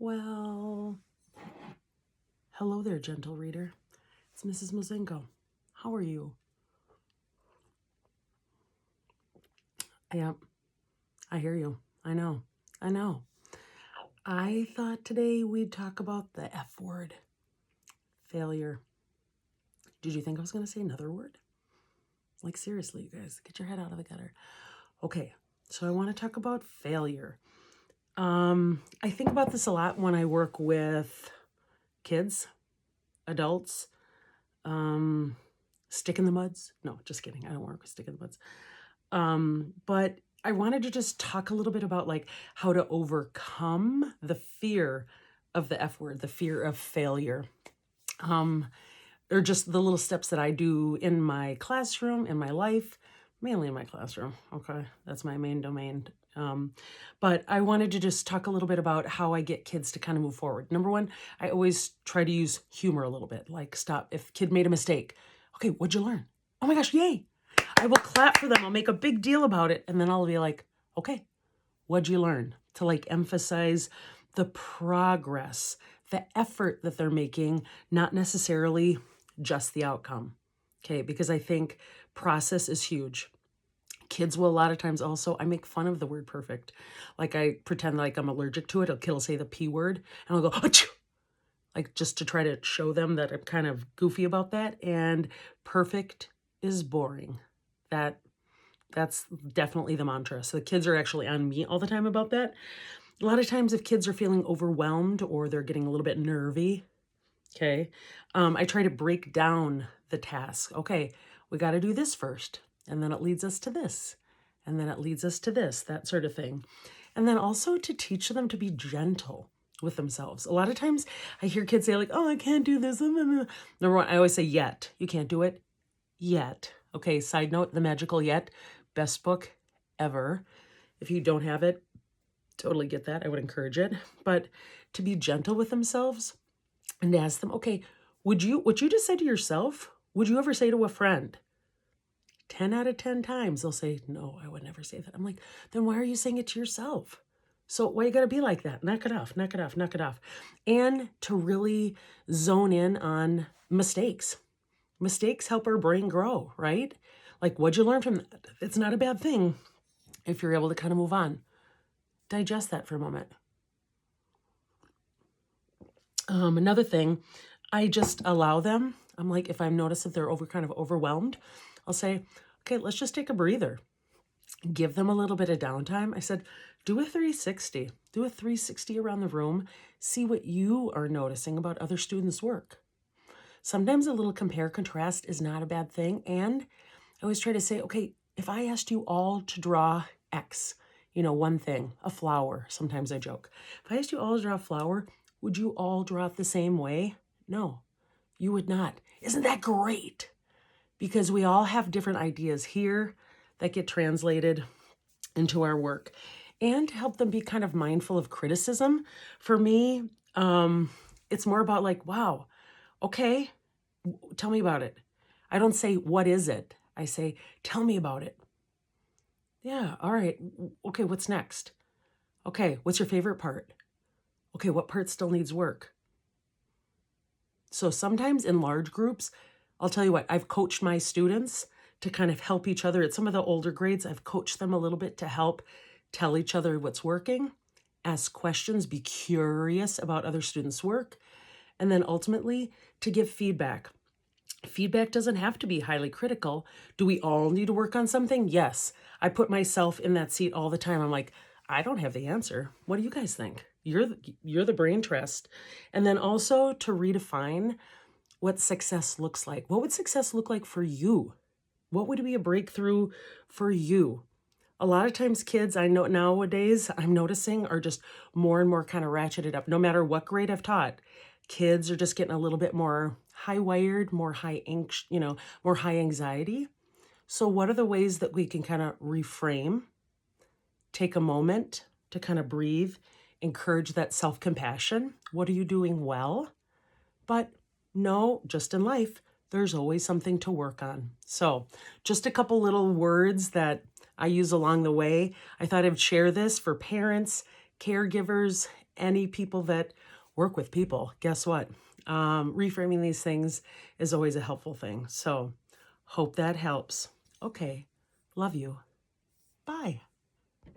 Well, hello there, gentle reader. It's Mrs. Mozingo. How are you? Yep, I hear you. I know. I thought today we'd talk about the F word, failure. Did you think I was going to say another word? Like, seriously, you guys, get your head out of the gutter. Okay, so I want to talk about failure. I think about this a lot when I work with kids, adults, stick in the muds. No, just kidding. I don't work with stick in the muds. But I wanted to just talk a little bit about like how to overcome the fear of the F word, the fear of failure. Or just the little steps that I do in my classroom, in my life, mainly in my classroom. Okay, that's my main domain. But I wanted to just talk a little bit about how I get kids to kind of move forward. Number one, I always try to use humor a little bit. Like, stop. If kid made a mistake, okay, what'd you learn? Oh my gosh, yay. I will clap for them. I'll make a big deal about it. And then I'll be like, okay, what'd you learn? To like emphasize the progress, the effort that they're making, not necessarily just the outcome. Okay, because I think process is huge. Kids will a lot of times also, I make fun of the word perfect. Like I pretend like I'm allergic to it. I'll say the P word and I'll go, achoo! Like just to try to show them that I'm kind of goofy about that. And perfect is boring. That's definitely the mantra. So the kids are actually on me all the time about that. A lot of times if kids are feeling overwhelmed or they're getting a little bit nervy, okay, I try to break down the task. Okay, we got to do this first. And then it leads us to this. And then it leads us to this, that sort of thing. And then also to teach them to be gentle with themselves. A lot of times I hear kids say like, oh, I can't do this. Number one, I always say yet. You can't do it yet. Okay, side note, The Magical Yet, best book ever. If you don't have it, totally get that. I would encourage it. But to be gentle with themselves and ask them, okay, what you just said to yourself, would you ever say to a friend? 10 out of 10 times they'll say, no, I would never say that. I'm like, then why are you saying it to yourself? So why you gotta be like that? Knock it off, knock it off, knock it off. And to really zone in on mistakes. Mistakes help our brain grow, right? Like, what'd you learn from that? It's not a bad thing if you're able to kind of move on. Digest that for a moment. Another thing, I just allow them. I'm like, if I notice that they're kind of overwhelmed, I'll say, okay, let's just take a breather. Give them a little bit of downtime. I said, do a 360. Do a 360 around the room. See what you are noticing about other students' work. Sometimes a little compare contrast is not a bad thing. And I always try to say, okay, if I asked you all to draw X, one thing, a flower, sometimes I joke. If I asked you all to draw a flower, would you all draw it the same way? No, you would not. Isn't that great? Because we all have different ideas here that get translated into our work. And to help them be kind of mindful of criticism. For me, it's more about like, wow, okay, tell me about it. I don't say, what is it? I say, tell me about it. Yeah, all right. Okay, what's next? Okay, what's your favorite part? Okay, what part still needs work? So sometimes in large groups, I'll tell you what, I've coached my students to kind of help each other. At some of the older grades, I've coached them a little bit to help tell each other what's working, ask questions, be curious about other students' work, and then ultimately to give feedback. Feedback doesn't have to be highly critical. Do we all need to work on something? Yes. I put myself in that seat all the time. I'm like, I don't have the answer. What do you guys think? You're the brain trust. And then also to redefine what success looks like. What would success look like for you? What would be a breakthrough for you? A lot of times kids, I know nowadays, I'm noticing are just more and more kind of ratcheted up. No matter what grade I've taught, kids are just getting a little bit more high wired, more high anxiety. So what are the ways that we can kind of reframe, take a moment to kind of breathe, encourage that self-compassion? What are you doing well? But no, just in life, there's always something to work on. So just a couple little words that I use along the way. I thought I'd share this for parents, caregivers, any people that work with people, guess what? Reframing these things is always a helpful thing. So hope that helps. Okay. Love you. Bye.